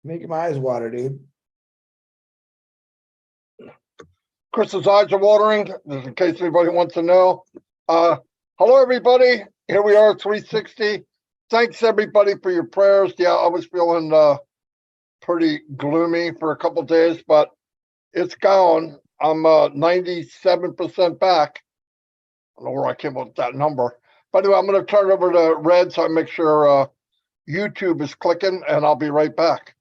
Making my eyes water, dude. Chris's eyes are watering, just in case anybody wants to know. Hello, everybody. Here we are, 360. Thanks, everybody, for your prayers. Yeah, I was feeling pretty gloomy for a couple days, but it's gone. I'm 97% back. I don't know where I came up with that number. But anyway, I'm going to turn it over to Red so I make sure YouTube is clicking, and I'll be right back.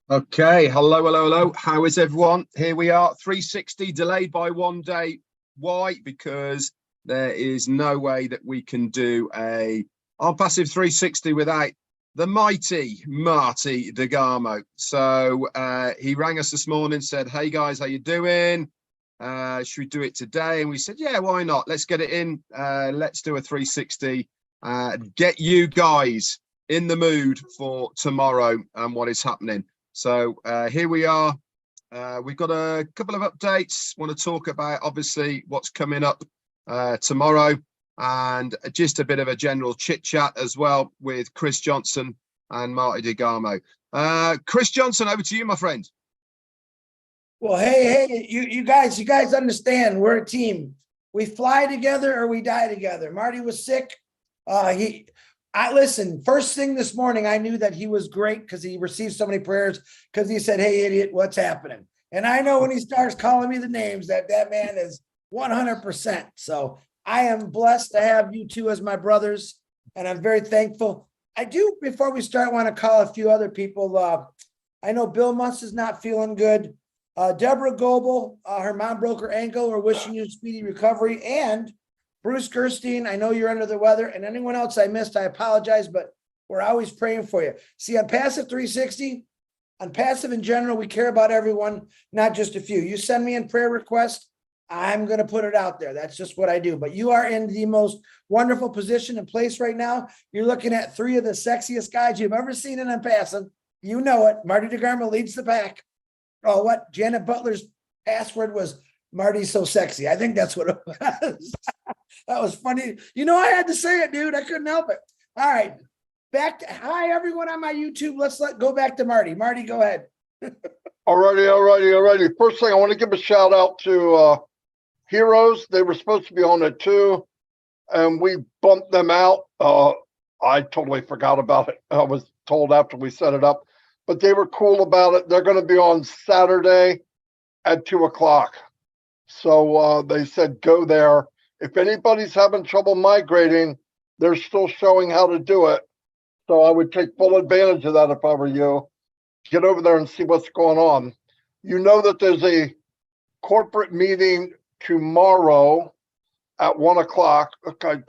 Okay, hello. How is everyone? Here we are, 360, delayed by 1 day. Why? Because there is no way that we can do a Onpassive 360 without the mighty Marty DeGarmo. So he rang us this morning, said, hey guys, how you doing? Should we do it today? And we said, yeah, why not? Let's get it in. Let's do a 360. Get you guys in the mood for tomorrow and what is happening. So here we are. We've got a couple of updates. Want to talk about, obviously, what's coming up tomorrow, and just a bit of a general chit chat as well with Chris Johnson and Marty DeGarmo. Chris Johnson, over to you, my friend. Well, hey, you guys understand we're a team. We fly together or we die together. Marty was sick. Listen, first thing this morning, I knew that he was great because he received so many prayers because he said, hey, idiot, what's happening? And I know when he starts calling me the names that man is 100%. So I am blessed to have you two as my brothers, and I'm very thankful. I do, before we start, want to call a few other people. I know Bill Munce is not feeling good. Deborah Goebel, her mom broke her ankle. We're wishing you speedy recovery. And Bruce Gerstein, I know you're under the weather, and anyone else I missed, I apologize, but we're always praying for you. See, on Passive 360, on Passive in general, we care about everyone, not just a few. You send me in prayer requests, I'm going to put it out there. That's just what I do. But you are in the most wonderful position and place right now. You're looking at 3 of the sexiest guys you've ever seen in Passive. You know it. Marty DeGarmo leads the pack. Oh, what? Janet Butler's password was Marty's so sexy. I think that's what it was. That was funny. You know, I had to say it, dude. I couldn't help it. All right. Hi, everyone on my YouTube. Let's go back to Marty. Marty, go ahead. All righty. First thing, I want to give a shout out to Heroes. They were supposed to be on it too, and we bumped them out. I totally forgot about it. I was told after we set it up, but they were cool about it. They're going to be on Saturday at 2 o'clock. So they said, go there. If anybody's having trouble migrating, they're still showing how to do it. So I would take full advantage of that if I were you. Get over there and see what's going on. You know that there's a corporate meeting tomorrow at 1 o'clock. Look, I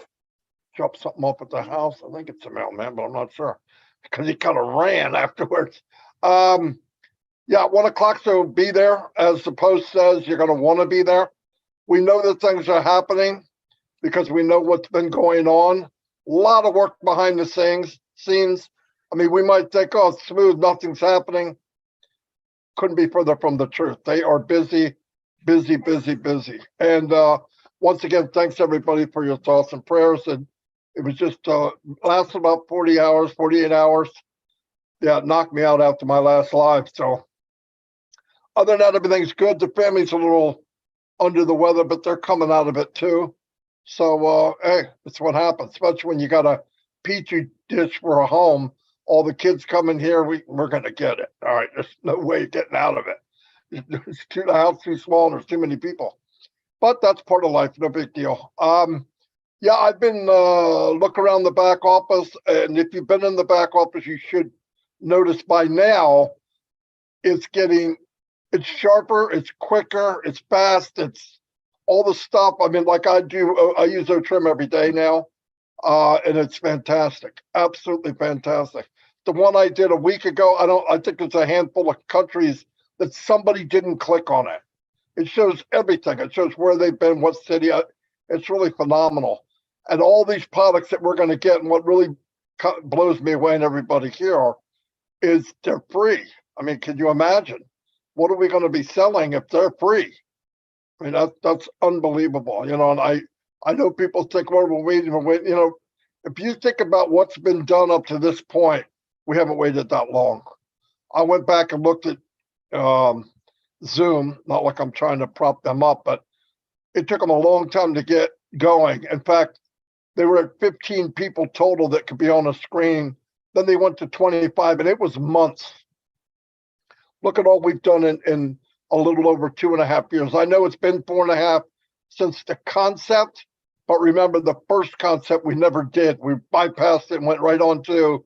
dropped something off at the house. I think it's a mailman, but I'm not sure because he kind of ran afterwards. Yeah, 1 o'clock, so be there. As the post says, you're going to want to be there. We know that things are happening because we know what's been going on. A lot of work behind the scenes. I mean, we might think, oh, it's smooth, nothing's happening. Couldn't be further from the truth. They are busy. And once again, thanks everybody for your thoughts and prayers. And it was just lasted about 48 hours. Yeah, it knocked me out after my last live. So other than that, everything's good. The family's a little under the weather, but they're coming out of it too. So, hey, that's what happens, especially when you got a petri dish for a home. All the kids coming here, we're going to get it. All right, there's no way getting out of it. The house too small, and there's too many people. But that's part of life, no big deal. Yeah, I've been look around the back office, and if you've been in the back office, you should notice by now it's sharper, it's quicker, it's fast, it's all the stuff. I mean, like I use OTrim every day now, and it's fantastic, absolutely fantastic. The one I did a week ago, I think it's a handful of countries that somebody didn't click on it. It shows everything. It shows where they've been, what city. It's really phenomenal. And all these products that we're going to get, and what really blows me away and everybody here is they're free. I mean, can you imagine? What are we going to be selling if they're free? I mean, that's unbelievable, you know. And I know people think, well, we're waiting. You know, if you think about what's been done up to this point, we haven't waited that long. I went back and looked at Zoom, not like I'm trying to prop them up, but it took them a long time to get going. In fact, they were at 15 people total that could be on a screen. Then they went to 25, and it was months. Look at all we've done in a little over 2.5 years. I know it's been 4.5 since the concept, but remember the first concept we never did. We bypassed it and went right on to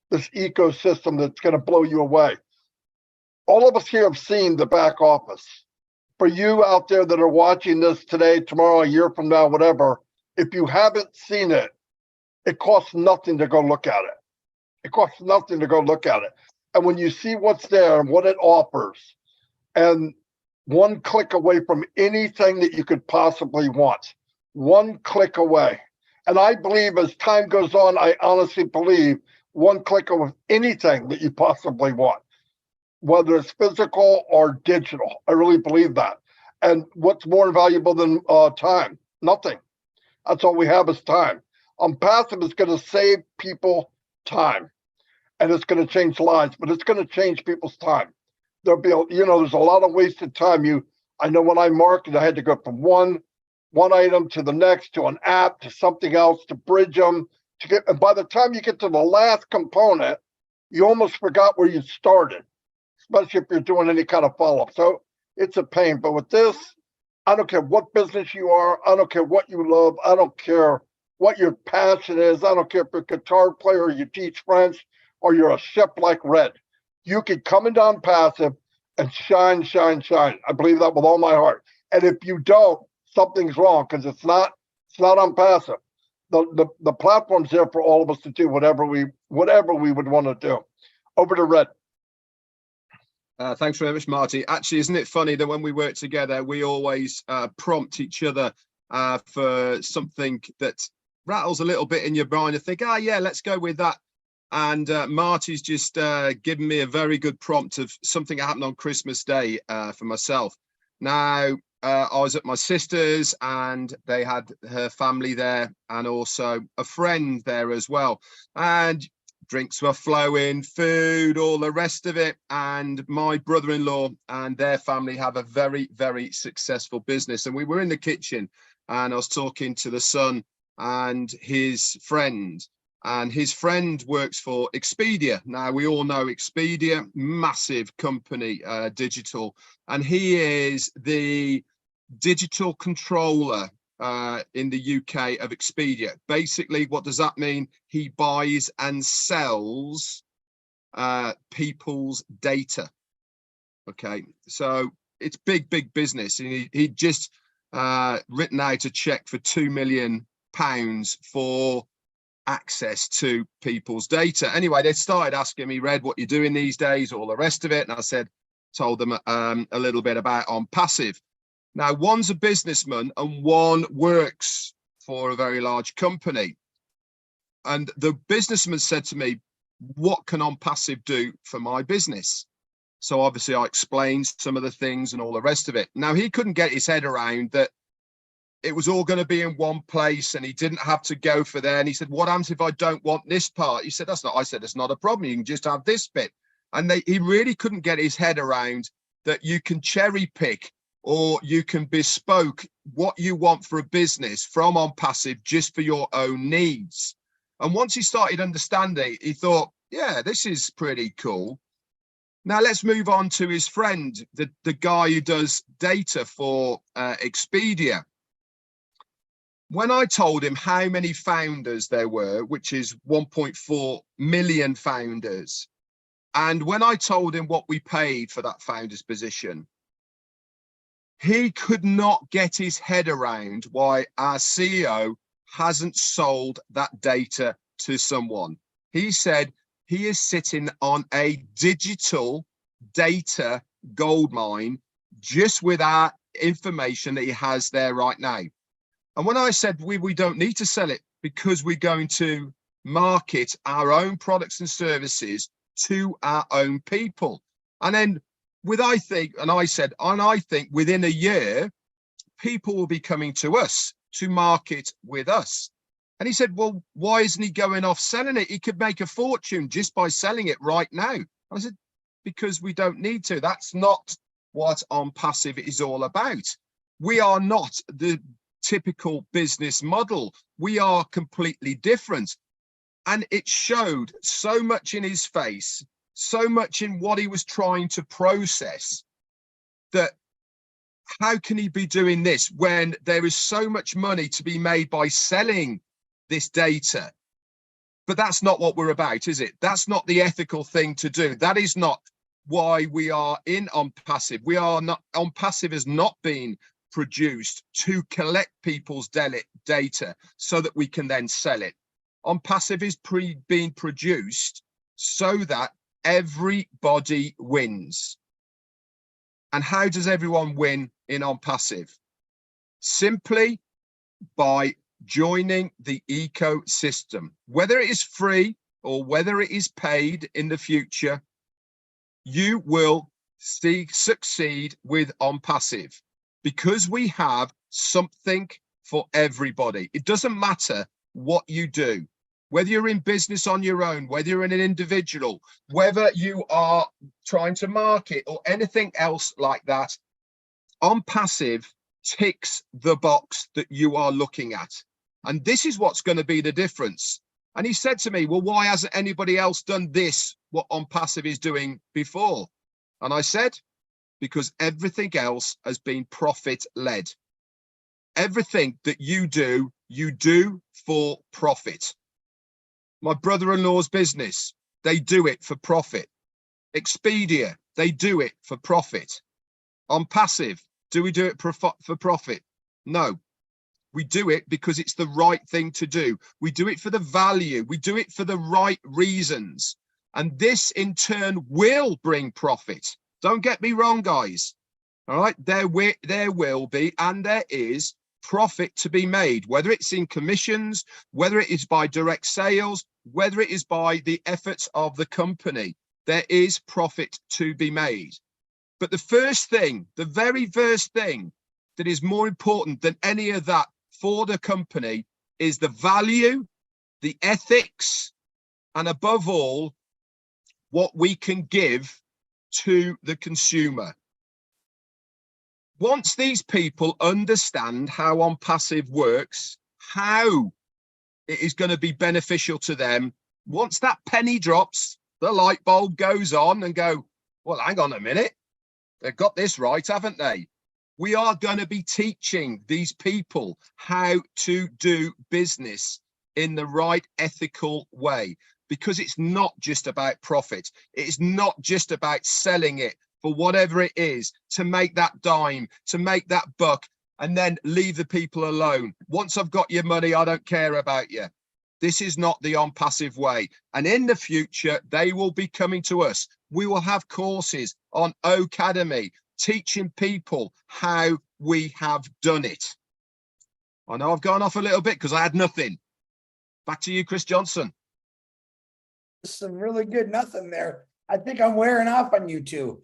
this ecosystem that's going to blow you away. All of us here have seen the back office. For you out there that are watching this today, tomorrow, a year from now, whatever, if you haven't seen it, it costs nothing to go look at it. It costs nothing to go look at it. And when you see what's there and what it offers, and one click away from anything that you could possibly want, one click away. And I believe as time goes on, I honestly believe one click of anything that you possibly want, whether it's physical or digital. I really believe that. And what's more valuable than time? Nothing. That's all we have is time. Onpassive is going to save people time, and it's going to change lives, but it's going to change people's time. There'll be, there's a lot of wasted time. I know when I marketed, I had to go from one item to the next, to an app, to something else, to bridge them, and by the time you get to the last component, you almost forgot where you started, especially if you're doing any kind of follow-up. So it's a pain. But with this, I don't care what business you are. I don't care what you love. I don't care what your passion is. I don't care if you're a guitar player or you teach French or you're a chef like Red. You can come into Onpassive and shine, shine, shine. I believe that with all my heart. And if you don't, something's wrong, because it's not Onpassive. The platform's there for all of us to do whatever we would want to do. Over to Red. Thanks very much, Marty. Actually, isn't it funny that when we work together, we always prompt each other for something that rattles a little bit in your mind and think, yeah, let's go with that. And Marty's just given me a very good prompt of something that happened on Christmas Day for myself. Now, I was at my sister's and they had her family there and also a friend there as well. And drinks were flowing, food, all the rest of it. And my brother-in-law and their family have a very, very successful business. And we were in the kitchen and I was talking to the son and his friend. And his friend works for Expedia. Now, we all know Expedia, massive company, digital. And he is the digital controller in the UK of Expedia. Basically, what does that mean? He buys and sells people's data. Okay, so it's big business. And he just written out a check for £2 million for access to people's data. Anyway, they started asking me, Red, what you're doing these days, all the rest of it. And I told them a little bit about Onpassive. Now, one's a businessman and one works for a very large company. And the businessman said to me, what can Onpassive do for my business? So obviously I explained some of the things and all the rest of it. Now, he couldn't get his head around that it was all going to be in one place and he didn't have to go for there. And he said, what happens if I don't want this part? He said, I said, it's not a problem. You can just have this bit. And he really couldn't get his head around that you can cherry pick or you can bespoke what you want for a business from Onpassive just for your own needs. And once he started understanding, he thought, yeah, this is pretty cool. Now let's move on to his friend, the guy who does data for Expedia. When I told him how many founders there were, which is 1.4 million founders, and when I told him what we paid for that founder's position, he could not get his head around why our CEO hasn't sold that data to someone. He said he is sitting on a digital data goldmine just with our information that he has there right now. And when I said we don't need to sell it because we're going to market our own products and services to our own people. And then I think within a year, people will be coming to us to market with us. And he said, well, why isn't he going off selling it? He could make a fortune just by selling it right now. I said, because we don't need to. That's not what Onpassive is all about. We are not the typical business model. We are completely different. And it showed so much in his face, so much in what he was trying to process, that how can he be doing this when there is so much money to be made by selling this data? But that's not what we're about, is it? That's not the ethical thing to do. That is not why we are in Onpassive. We are not, Onpassive has not been produced to collect people's data so that we can then sell it. Onpassive is being produced so that everybody wins. And how does everyone win in Onpassive? Simply by joining the ecosystem. Whether it is free or whether it is paid in the future, you will succeed with Onpassive, because we have something for everybody. It doesn't matter what you do, whether you're in business on your own, whether you're an individual, whether you are trying to market or anything else like that. Onpassive ticks the box that you are looking at. And this is what's going to be the difference. And he said to me, well, why hasn't anybody else done this, what Onpassive is doing before? And I said, because everything else has been profit-led. Everything that you do for profit. My brother-in-law's business, they do it for profit. Expedia, they do it for profit. Onpassive, do we do it for profit? No. We do it because it's the right thing to do. We do it for the value. We do it for the right reasons. And this in turn will bring profit. Don't get me wrong, guys. All right, there will be, and there is profit to be made, whether it's in commissions, whether it is by direct sales, whether it is by the efforts of the company. There is profit to be made. But the first thing, the very first thing that is more important than any of that for the company is the value, the ethics, and above all, what we can give to the consumer. Once these people understand how Onpassive works, how it is going to be beneficial to them, once that penny drops, the light bulb goes on and go, well, hang on a minute, they've got this right, haven't they? We are going to be teaching these people how to do business in the right ethical way, because it's not just about profit. It's not just about selling it for whatever it is, to make that dime, to make that buck, and then leave the people alone. Once I've got your money, I don't care about you. This is not the Onpassive way. And in the future, they will be coming to us. We will have courses on OCademey, teaching people how we have done it. I know I've gone off a little bit because I had nothing. Back to you, Chris Johnson. Some really good nothing there. I think I'm wearing off on you two.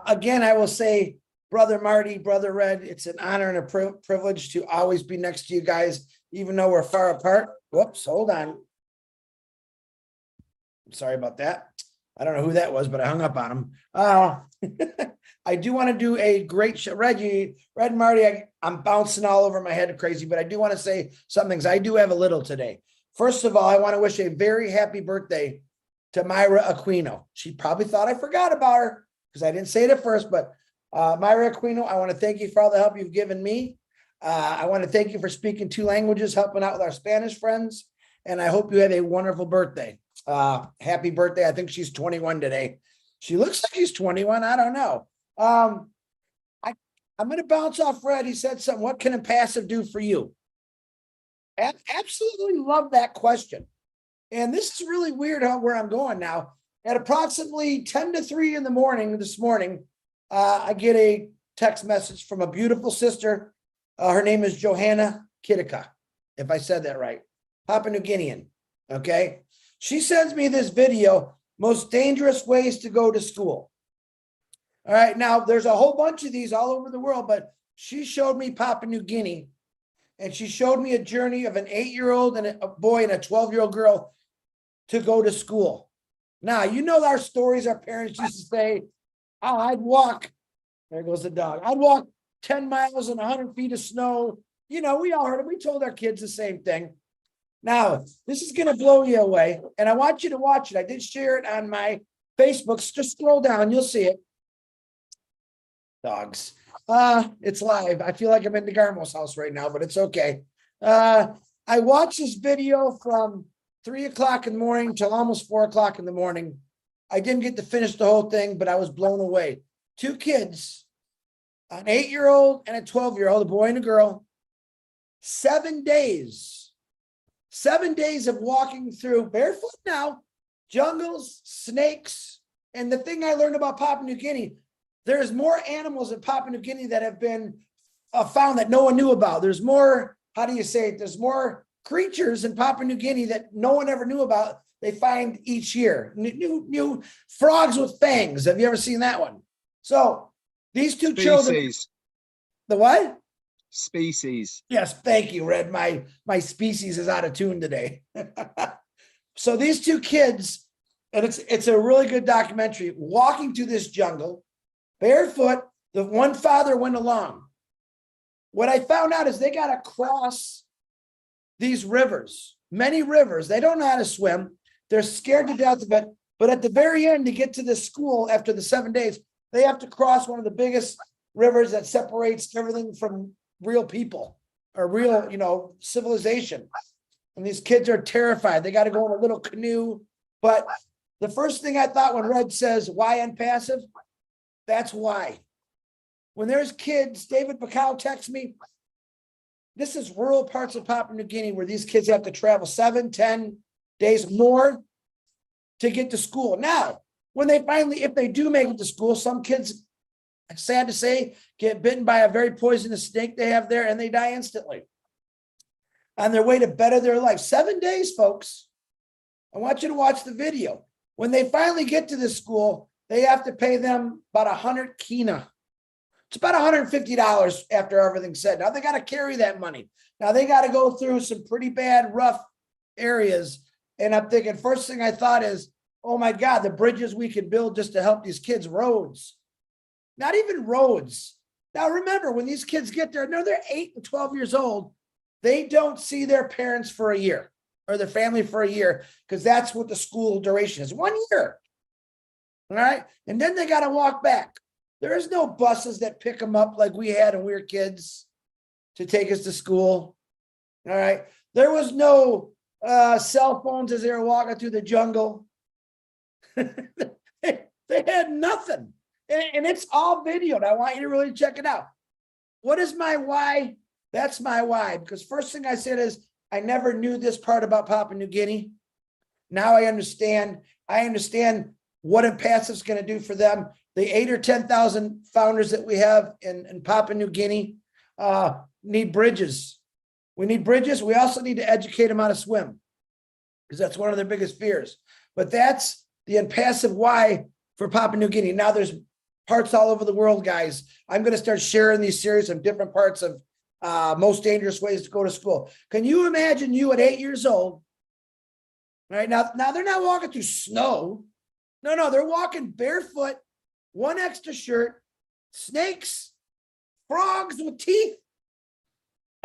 Again, I will say, Brother Marty, Brother Red, it's an honor and a privilege to always be next to you guys, even though we're far apart. Whoops, hold on. I'm sorry about that. I don't know who that was, but I hung up on him. I do want to do a great show. Red Marty, I'm bouncing all over my head crazy, but I do want to say some things. I do have a little today. First of all, I want to wish a very happy birthday to Myra Aquino. She probably thought I forgot about her because I didn't say it at first, but Myra Aquino, I want to thank you for all the help you've given me. I want to thank you for speaking 2 languages, helping out with our Spanish friends, and I hope you have a wonderful birthday. Happy birthday. I think she's 21 today. She looks like she's 21. I don't know. I'm going to bounce off Red. He said something. What can Onpassive do for you? Absolutely love that question. And this is really weird where I'm going now. At approximately 10 to 3 in the morning this morning, I get a text message from a beautiful sister. Her name is Johanna Kitika, if I said that right. Papua New Guinean. Okay. She sends me this video, most dangerous ways to go to school. All right. Now, there's a whole bunch of these all over the world, but she showed me Papua New Guinea, and she showed me a journey of an 8-year-old and a boy and a 12-year-old girl to go to school. Now, you know our stories our parents used to say, oh, I'd walk, there goes the dog, I'd walk 10 miles in 100 feet of snow. You know, we all heard it. We told our kids the same thing. Now, this is going to blow you away, and I want you to watch it. I did share it on my Facebook. Just scroll down, you'll see it. Dogs. It's live. I feel like I'm in DeGarmo's house right now, but it's okay. I watched this video from 3 o'clock in the morning till almost 4 o'clock in the morning. I didn't get to finish the whole thing, but I was blown away. 2 kids, an 8-year-old and a 12-year-old, a boy and a girl, 7 days of walking through barefoot now, jungles, snakes. And the thing I learned about Papua New Guinea, there's more animals in Papua New Guinea that have been found that no one knew about. There's more, how do you say it? There's more creatures in Papua New Guinea that no one ever knew about. They find each year new frogs with fangs. Have you ever seen that one? So these 2 children, Species. the what? Species. Yes, thank you, Red. My species is out of tune today. So these 2 kids, and it's a really good documentary, walking through this jungle, barefoot. The one father went along. What I found out is they got to cross these rivers, many rivers. They don't know how to swim. They're scared to death of it. But at the very end, to get to the school after the 7 days, they have to cross one of the biggest rivers that separates everything from real people or real, civilization. And these kids are terrified. They got to go in a little canoe. But the first thing I thought when Red says, why Onpassive? That's why. When there's kids, David Bacall texts me, this is rural parts of Papua New Guinea where these kids have to travel 7, 10 days more to get to school. Now, when they finally, if they do make it to school, some kids, sad to say, get bitten by a very poisonous snake they have there and they die instantly on their way to better their life. 7 days, folks. I want you to watch the video. When they finally get to this school, they have to pay them about 100 kina. It's about $150 after everything's said. Now they got to carry that money. Now they got to go through some pretty bad, rough areas. And I'm thinking, first thing I thought is, oh my God, the bridges we could build just to help these kids, roads. Not even roads. Now remember, when these kids get there, no, they're 8 and 12 years old. They don't see their parents for a year or their family for a year because that's what the school duration is, 1 year. All right. And then they got to walk back. There is no buses that pick them up like we had when we were kids to take us to school. All right. There was no cell phones as they were walking through the jungle. they had nothing. And it's all videoed. I want you to really check it out. What is my why? That's my why. Because first thing I said is I never knew this part about Papua New Guinea. Now I understand. I understand what Onpassive is going to do for them. The 8,000 or 10,000 founders that we have in Papua New Guinea need bridges. We need bridges. We also need to educate them how to swim because that's one of their biggest fears. But that's the Onpassive why for Papua New Guinea. Now there's parts all over the world, guys. I'm going to start sharing these series of different parts of most dangerous ways to go to school. Can you imagine you at 8 years old? Right now they're not walking through snow. No, they're walking barefoot, one extra shirt, snakes, frogs with teeth.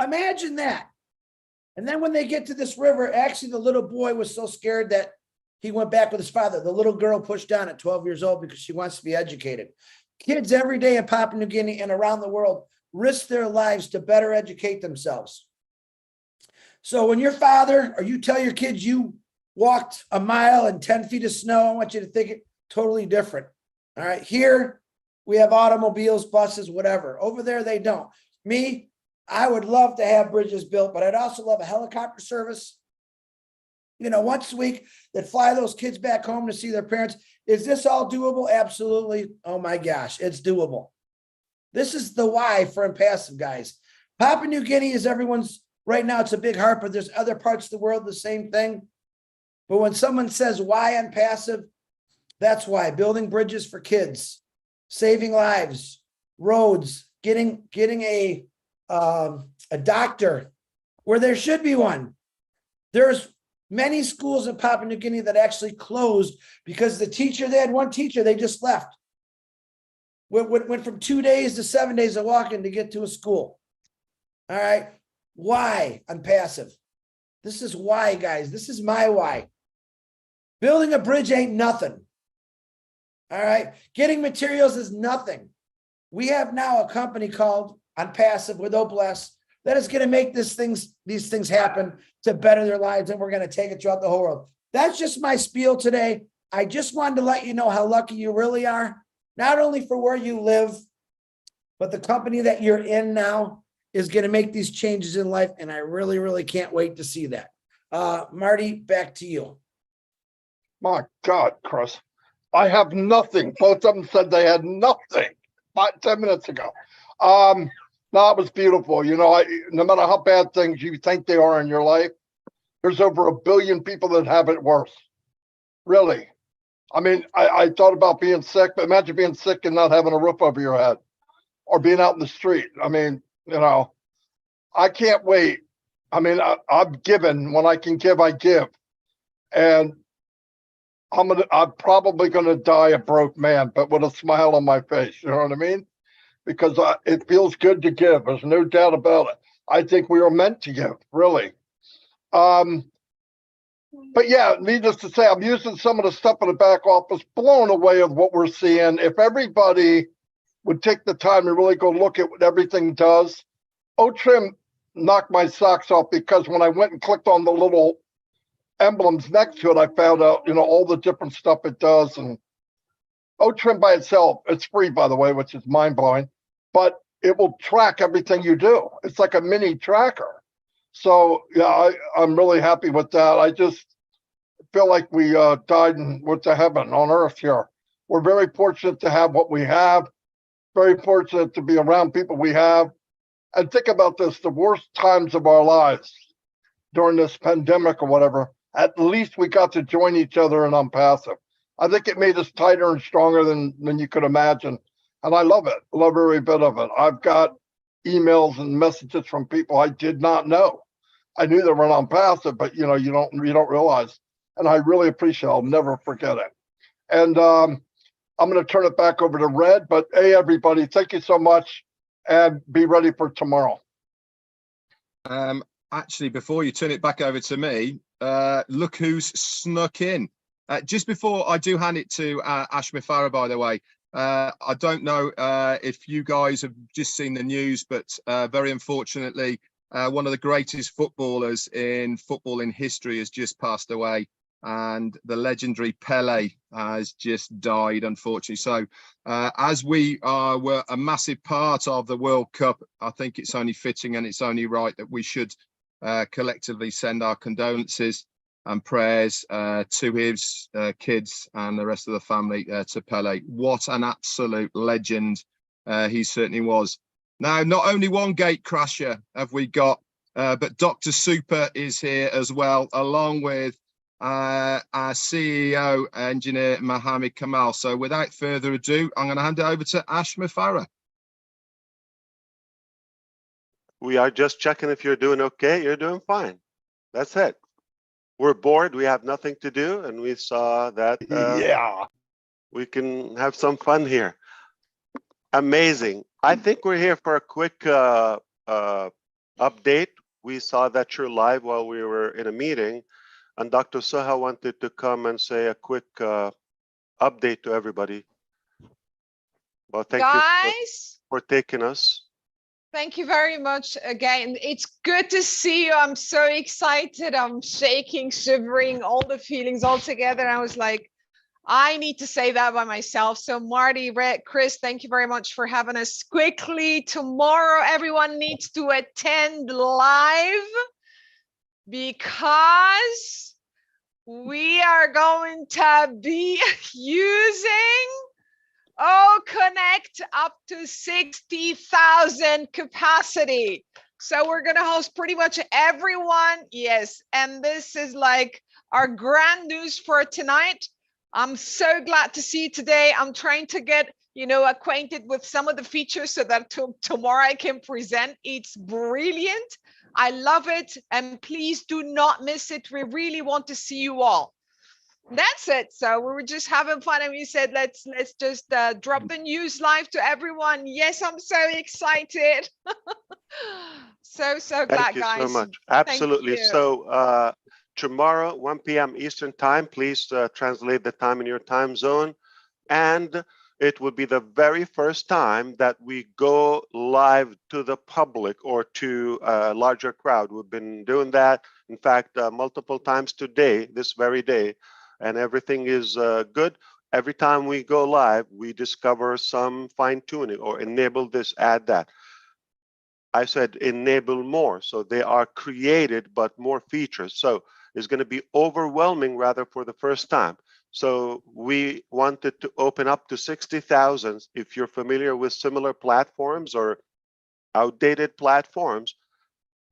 Imagine that. And then when they get to this river, actually the little boy was so scared that he went back with his father. The little girl pushed down at 12 years old because she wants to be educated. Kids every day in Papua New Guinea and around the world risk their lives to better educate themselves. So when your father or you tell your kids you walked a mile in 10 feet of snow, I want you to think it totally different. All right. Here we have automobiles, buses, whatever. Over there, they don't. Me, I would love to have bridges built, but I'd also love a helicopter service, once a week that fly those kids back home to see their parents. Is this all doable? Absolutely. Oh my gosh, it's doable. This is the why for Onpassive, guys. Papua New Guinea is everyone's right now. It's a big heart, but there's other parts of the world, the same thing. But when someone says why Onpassive, that's why. Building bridges for kids, saving lives, roads, getting a doctor where there should be one. There's Many schools in Papua New Guinea that actually closed because they had one teacher, they just left. Went from 2 days to 7 days of walking to get to a school. All right. Why? Onpassive. This is why, guys. This is my why. Building a bridge ain't nothing. All right. Getting materials is nothing. We have now a company called Onpassive with OBless that is going to make these things happen to better their lives, and we're going to take it throughout the whole world. That's just my spiel today. I just wanted to let you know how lucky you really are, not only for where you live, but the company that you're in now is going to make these changes in life, and I really, really can't wait to see that. Marty, back to you. My God, Chris, I have nothing. Both of them said they had nothing 10 minutes ago. No, it was beautiful. You know, no matter how bad things you think they are in your life, there's over 1 billion people that have it worse. Really. I mean, I thought about being sick, but imagine being sick and not having a roof over your head or being out in the street. I mean, you know, I can't wait. I mean, I'm given. When I can give, I give. And I'm probably gonna die a broke man, but with a smile on my face. You know what I mean? Because it feels good to give. There's no doubt about it. I think we were meant to give, really. But yeah, needless to say, I'm using some of the stuff in the back office, blown away with what we're seeing. If everybody would take the time to really go look at what everything does, OTrim knocked my socks off, because when I went and clicked on the little emblems next to it, I found out, you know, all the different stuff it does. And OTrim by itself, it's free, by the way, which is mind-blowing, but it will track everything you do. It's like a mini tracker. So yeah, I'm really happy with that. I just feel like we died and went to heaven on earth here. We're very fortunate to have what we have, very fortunate to be around people we have. And think about this, the worst times of our lives during this pandemic or whatever, at least we got to join each other in Onpassive. I think it made us tighter and stronger than you could imagine. And I love it. I love every bit of it. I've got emails and messages from people I did not know. I knew they were Onpassive, but you know, you don't realize. And I really appreciate it. I'll never forget it. And I'm going to turn it back over to Red. But hey, everybody, thank you so much, and be ready for tomorrow. Actually, before you turn it back over to me, look who's snuck in. Just before I do hand it to Ash Mufareh, by the way, I don't know if you guys have just seen the news, but very unfortunately, one of the greatest footballers in footballing history has just passed away, and the legendary Pele has just died, unfortunately. So as we were a massive part of the World Cup, I think it's only fitting and it's only right that we should collectively send our condolences and prayers to his kids and the rest of the family, to Pele. What an absolute legend he certainly was. Now, not only one gate crasher have we got, but Dr. Super is here as well, along with our CEO, Engineer Mohammed Kamal. So without further ado, I'm going to hand it over to Ash Mufareh. We are just checking if you're doing okay. You're doing fine. That's it. We're bored. We have nothing to do. And we saw that Yeah, we can have some fun here. Amazing. I think we're here for a quick update. We saw that you're live while we were in a meeting. And Dr. Soha wanted to come and say a quick update to everybody. Well, thank you for taking us. Thank you very much again. It's good to see you. I'm so excited. I'm shaking, shivering, all the feelings all together. I was like, I need to say that by myself. So Marty, Red, Chris, thank you very much for having us. Quickly, tomorrow, everyone needs to attend live, because we are going to be using OConnect up to 60,000 capacity. So we're going to host pretty much everyone. Yes. And this is like our grand news for tonight. I'm so glad to see you today. I'm trying to get, acquainted with some of the features so that tomorrow I can present. It's brilliant. I love it. And please do not miss it. We really want to see you all. That's it. So we were just having fun, and we said, let's just drop the news live to everyone. Yes, I'm so excited. so Thank glad, you guys. so much. Thank Absolutely. you. So tomorrow, 1 p.m. Eastern time, please translate the time in your time zone. And it will be the very first time that we go live to the public or to a larger crowd. We've been doing that, in fact, multiple times today, this very day, and everything is good. Every time we go live, we discover some fine tuning or enable this, add that. I said enable more, so they are created, but more features. So it's going to be overwhelming rather for the first time. So we wanted to open up to 60,000. If you're familiar with similar platforms or outdated platforms,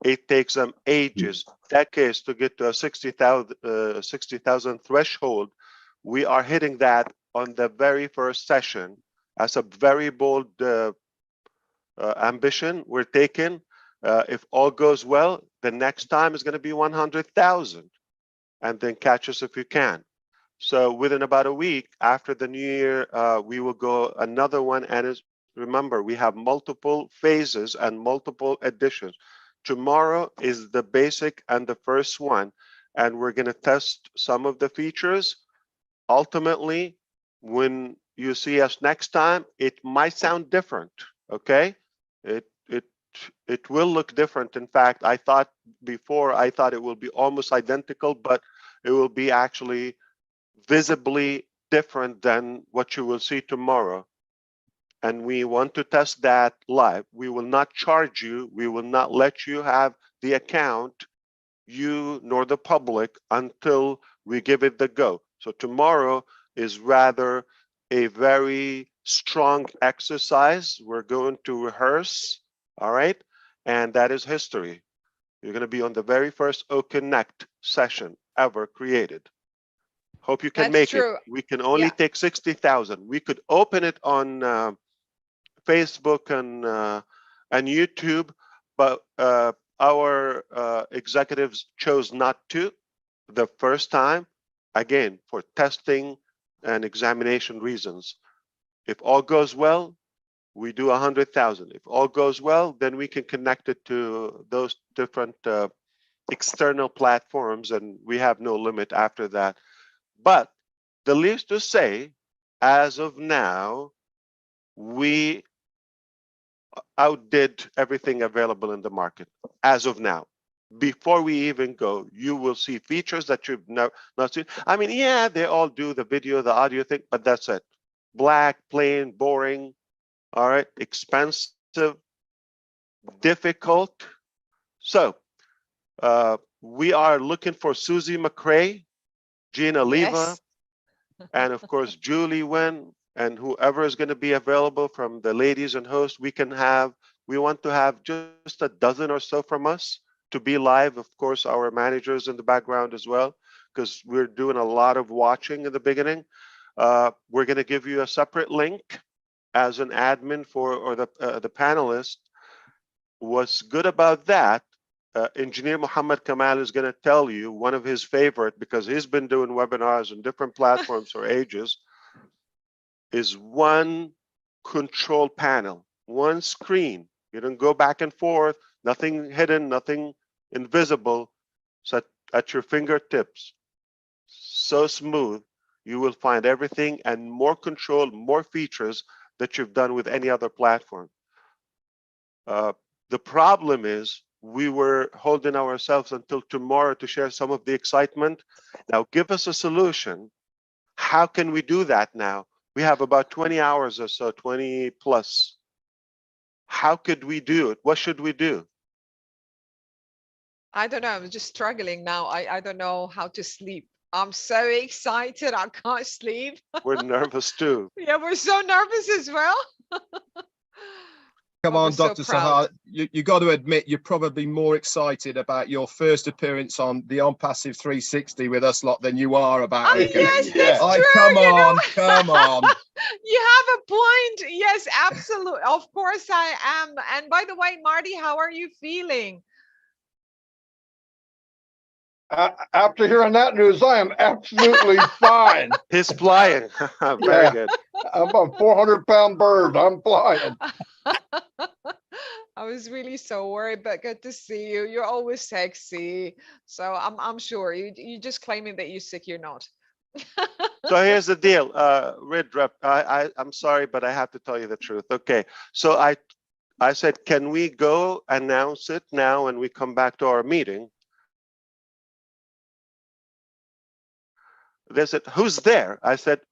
it takes them ages, decades to get to a 60,000 threshold. We are hitting that on the very first session as a very bold ambition we're taking. If all goes well, the next time is going to be 100,000, and then catch us if you can. So within about a week after the new year, we will go another one. And remember, we have multiple phases and multiple editions. Tomorrow is the basic and the first one, and we're going to test some of the features. Ultimately, when you see us next time, it might sound different. Okay, it will look different. In fact, I thought it will be almost identical, but it will be actually visibly different than what you will see tomorrow. And we want to test that live. We will not charge you. We will not let you have the account, you nor the public, until we give it the go. So tomorrow is rather a very strong exercise. We're going to rehearse, all right? And that is history. You're going to be on the very first OConnect session ever created. Hope you can make it. We can only take 60,000. We could open it on Facebook and YouTube, but our executives chose not to the first time, again, for testing and examination reasons. If all goes well, we do 100,000. If all goes well, then we can connect it to those different external platforms, and we have no limit after that. But the least to say, as of now, we outdid everything available in the market. As of now, before we even go, you will see features that you've not seen. I mean, yeah, they all do the video, the audio thing, but that's it. Black, plain, boring, all right, expensive, difficult. So we are looking for Susie McRae, Gina Leva, and of course, Julie Wen, and whoever is going to be available from the ladies and hosts. We want to have just a dozen or so from us to be live. Of course, our managers in the background as well, because we're doing a lot of watching in the beginning. We're going to give you a separate link as an admin or the panelist. What's good about that, Engineer Muhammad Kamal is going to tell you one of his favorite, because he's been doing webinars on different platforms for ages, is one control panel, one screen. You don't go back and forth, nothing hidden, nothing invisible. So at your fingertips, so smooth, you will find everything and more control, more features that you've done with any other platform. The problem is we were holding ourselves until tomorrow to share some of the excitement. Now give us a solution. How can we do that now? We have about 20 hours or so, 20 plus. How could we do it? What should we do? I don't know. I'm just struggling now. I don't know how to sleep. I'm so excited. I can't sleep. We're nervous too. Yeah, we're so nervous as well. Come on, Dr. Sahar, you got to admit you're probably more excited about your first appearance on the Onpassive 360 with us lot than you are about it. Yes, that's true. Come on, come on. You have a point. Yes, absolutely. Of course I am. And by the way, Marty, how are you feeling? After hearing that news, I am absolutely fine. He's flying. Very Yeah. good. I'm a 400-pound bird. I'm flying. I was really so worried, but good to see you. You're always sexy. So I'm sure you just claiming that you're sick, you're not. So here's the deal, Red Rep. I'm sorry, but I have to tell you the truth. Okay, so I said, can we go announce it now when we come back to our meeting? They said, who's there? I said,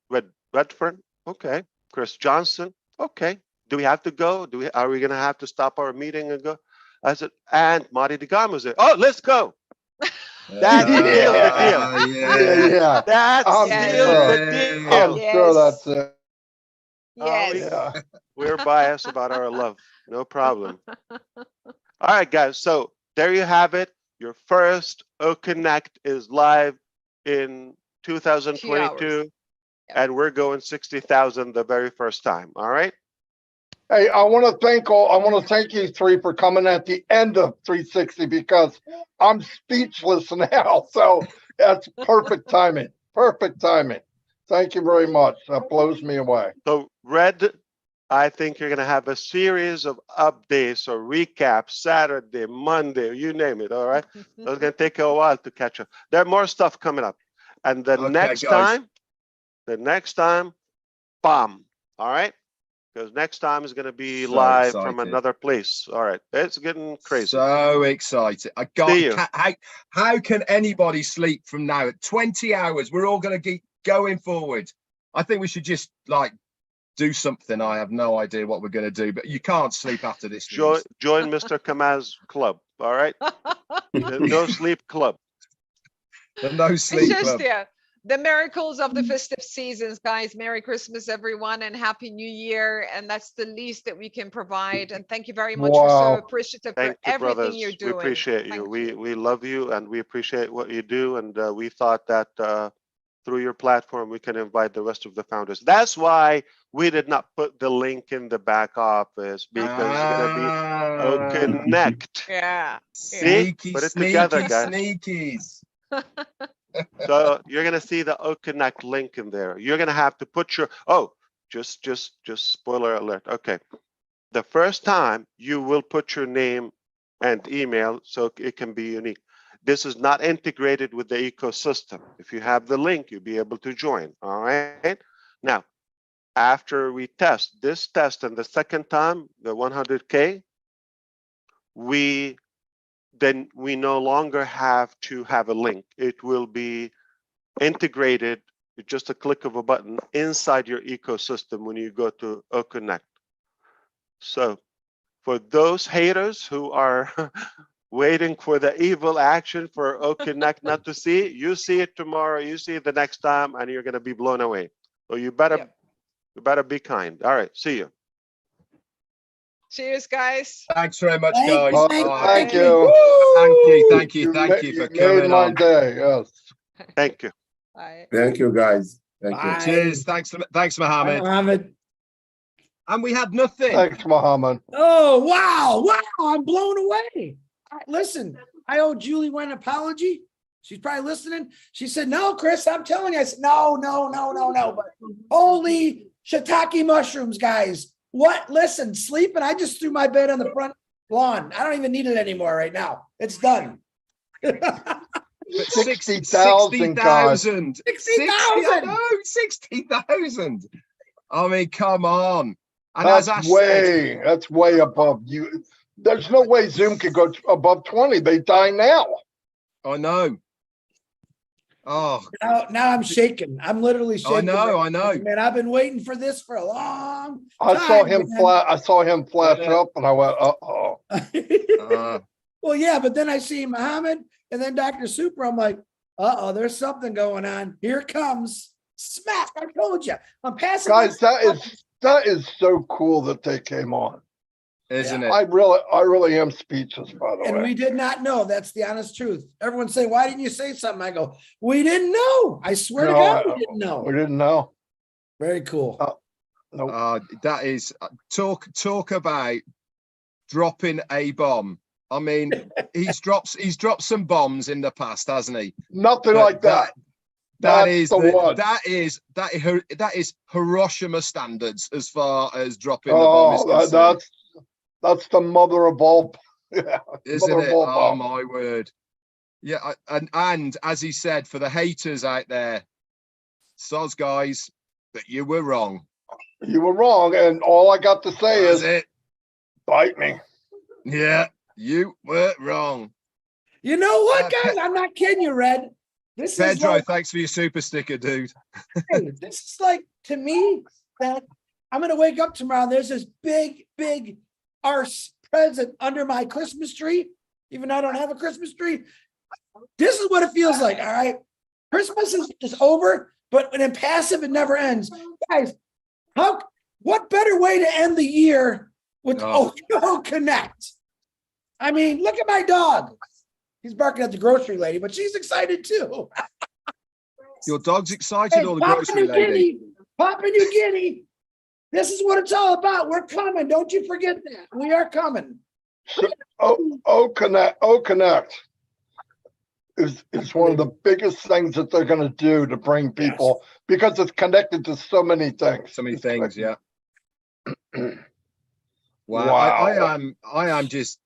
Redfern. Okay. Chris Johnson. Okay. Do we have to go? Are we gonna have to stop our meeting and go? I said, and Marty DeGam was there. Oh, let's go. That sealed the deal. Yeah. That I'm sealed the I'm deal. sure that's it. Yes. Yeah. We're biased about our love. No problem. All right, guys. So there you have it. Your first OConnect is live in 2022, and we're going 60,000 the very first time. All right. Hey, I want to thank you three for coming at the end of 360 because I'm speechless now. So that's perfect timing. Perfect timing. Thank you very much. That blows me away. So Red, I think you're going to have a series of updates or recaps Saturday, Monday, you name it. All right. So it's going to take a while to catch up. There's more stuff coming up. And the next time, bomb. All right. Because next time is going to be So live excited. from another place. All right. It's getting crazy. So excited. How can anybody sleep from now at 20 hours? We're all going to keep going forward. I think we should just like do something. I have no idea what we're going to do, but you can't sleep after this. Join Mr. Kamal's club. All right. The no sleep club. The no sleep It's just, club. yeah, the miracles of the festive seasons, guys. Merry Christmas, everyone, and Happy New Year. And that's the least that we can provide. And thank you very much. We're so appreciative Thank for you, everything brothers. you're doing. We appreciate you. Thank We love you and we appreciate what you do. And we thought that through your platform, we can invite the rest of the founders. That's why we did not put the link in the back office, because it's going to be OConnect. Yeah. See? Put it together, guys. Sneakies. So you're going to see the OConnect link in there. You're going to have to put your, just spoiler alert. Okay. The first time you will put your name and email so it can be unique. This is not integrated with the ecosystem. If you have the link, you'll be able to join. All right. Now, after we test this test and the second time, the 100K, then we no longer have to have a link. It will be integrated with just a click of a button inside your ecosystem when you go to OConnect. So for those haters who are waiting for the evil action for OConnect not to see, you see it tomorrow, you see it the next time, and you're going to be blown away. So you better be kind. All right, see you. Cheers, guys. Thanks very much, guys. Thank you. Thank you for coming my on. day. Yes. Thank you. Bye. Thank you, guys. Thank you. Cheers. Thanks, Mohammed. And we had nothing. Thanks, Mohammed. Oh, wow. I'm blown away. Listen, I owe Julie one apology. She's probably listening. She said, no, Chris, I'm telling you. I said, no. But holy shiitake mushrooms, guys. What? Listen, sleeping. I just threw my bed on the front lawn. I don't even need it anymore right now. It's done. 60,000 guys. 60,000. 60,000. 60,000. I mean, come on. And That's way above you. There's no way Zoom could go above 20. They die now. I know. Oh, now I'm shaking. I'm literally shaking. I know. Man, I've been waiting for this for a long time. I saw him flash up and I went, uh-oh. Well, yeah, but then I see Mohammed and then Dr. Super. I'm like, there's something going on. Here it comes. Smack. I told you. I'm passing. Guys, that is so cool that they came on. Isn't it? I really am speechless, by the way. And we did not know. That's the honest truth. Everyone say, why didn't you say something? I go, we didn't know. I swear to God, we didn't know. We didn't know. Very cool. Nope. That is talk about dropping a bomb. I mean, he's dropped some bombs in the past, hasn't he? Nothing But like that. That That's is the one. that is Hiroshima standards as far as dropping the bomb is Oh, concerned, that's the mother of all. Yeah, isn't mother of it? all Oh bombs. my word! Yeah, and as he said, for the haters out there, soz guys, that you were wrong. You were wrong, and all I got to say That was is, it. bite me. Yeah, you were wrong. You know what, Pe- guys? I'm not kidding you, Red. This is Pedro, like, thanks for your super sticker, dude. hey, this is like, to me, that I'm gonna wake up tomorrow. And there's this big arse present under my Christmas tree, even though I don't have a Christmas tree. This is what it feels like. All right, Christmas is over, but in passive, it never ends, guys. What better way to end the year with OConnect? I mean, look at my dog. He's barking at the grocery lady, but she's excited too. Your dog's excited, Hey, or the Papua grocery New lady? Guinea, Papua New Guinea. This is what it's all about. We're coming. Don't you forget that. We are coming. OConnect is one of the biggest things that they're going to do to bring people, because it's connected to so many things. So many things, yeah. Wow. Wow. I am just.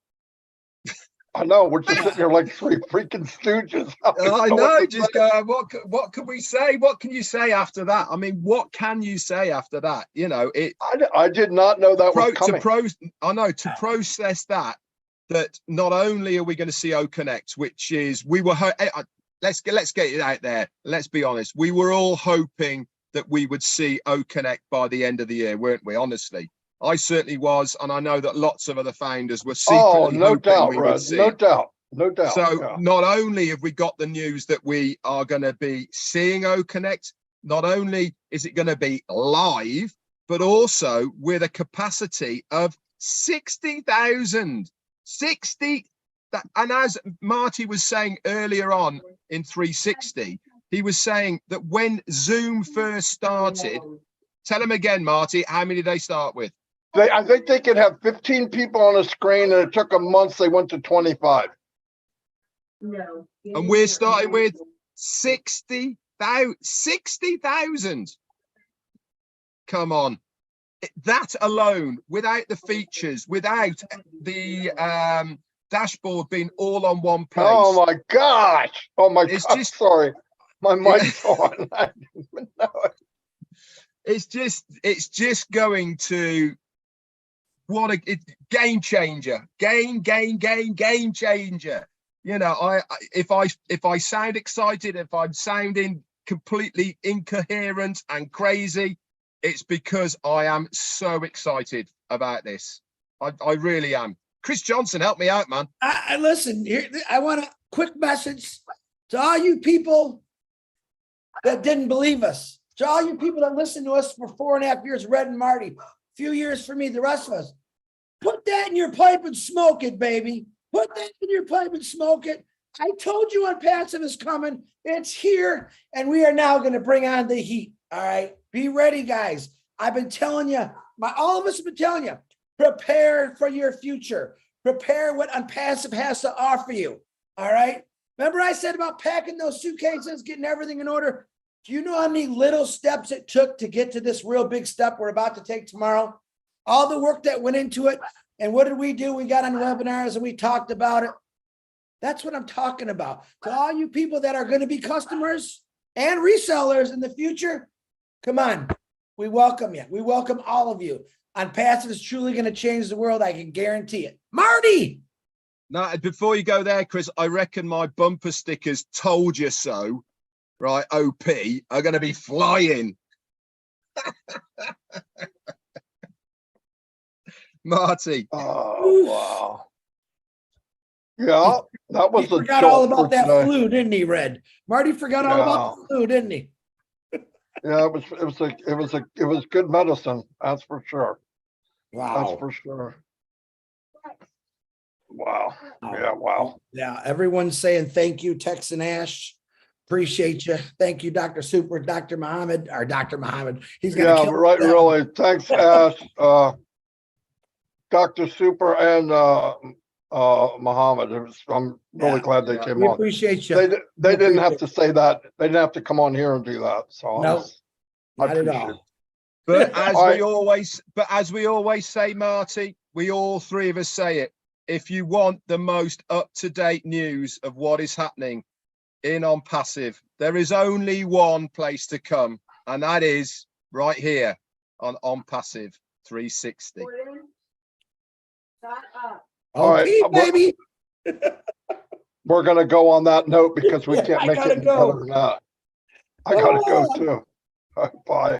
I know, we're just sitting here like three freaking stooges. I know. Just go. What can we say? What can you say after that? I mean, what can you say after that? You know, it. I did not know that was coming. To process that not only are we going to see OConnect, which is let's get it out there. Let's be honest. We were all hoping that we would see OConnect by the end of the year, weren't we? Honestly, I certainly was, and I know that lots of other founders were secretly no hoping doubt, we would Red. see No it. doubt. No doubt. So yeah. not only have we got the news that we are going to be seeing OConnect, not only is it going to be live, but also with a capacity of 60,000. 60. And as Marty was saying earlier on in 360, he was saying that when Zoom first started, tell him again, Marty, how many did they start with? I think they could have 15 people on a screen, and it took them months. They went to 25. No. And we're starting with 60,000. 60,000. Come on. That alone, without the features, without the dashboard being all on one place. Oh my gosh. Oh my It's God. just- Sorry. My mic's on. I didn't even know it. It's just going to game changer. Game changer. You know, if I sound excited, if I'm sounding completely incoherent and crazy, it's because I am so excited about this. I really am. Chris Johnson, help me out, man. I listen here. I want a quick message to all you people that didn't believe us, to all you people that listened to us for 4.5 years, Red and Marty, a few years for me, the rest of us. Put that in your pipe and smoke it, baby. Put that in your pipe and smoke it. I told you Onpassive is coming. It's here, and we are now going to bring on the heat. All right, be ready, guys. I've been telling you, all of us have been telling you, prepare for your future. Prepare what Onpassive has to offer you. All right. Remember I said about packing those suitcases, getting everything in order? Do you know how many little steps it took to get to this real big step we're about to take tomorrow? All the work that went into it. And what did we do? We got on webinars and we talked about it. That's what I'm talking about. To all you people that are going to be customers and resellers in the future, come on. We welcome you. We welcome all of you. Onpassive is truly going to change the world. I can guarantee it. Marty. Now, before you go there, Chris, I reckon my bumper stickers "told you so," right? OP are going to be flying. Marty. Oh, wow. Yeah, that was He a forgot all jolt about for that today. flu, didn't he, Red? Marty forgot all about the flu, didn't he? Yeah, it was good medicine. That's for sure. Wow. That's for sure. Wow. Yeah, wow. Yeah, everyone's saying thank you, Tex and Ash. Appreciate you. Thank you, Dr. Super, Dr. Muhammad, or Dr. Muhammad. He's gonna Yeah, kill right, that. really. Thanks, Ash, Dr. Super, and Muhammad. I'm really Yeah. glad they came We on. appreciate you. They didn't have to say that. They didn't have to come on here and do that. So No, I not at appreciate all. it. But as All we always say, Marty, we all three of us say it. If you want the most up-to-date news of what is happening in Onpassive, there is only one place to come, and that is right here on Onpassive 360. All right, Okay, baby. We're gonna go on that note because we Yeah, can't I make gotta it any go. better than that. I gotta go Oh. too. All right, bye.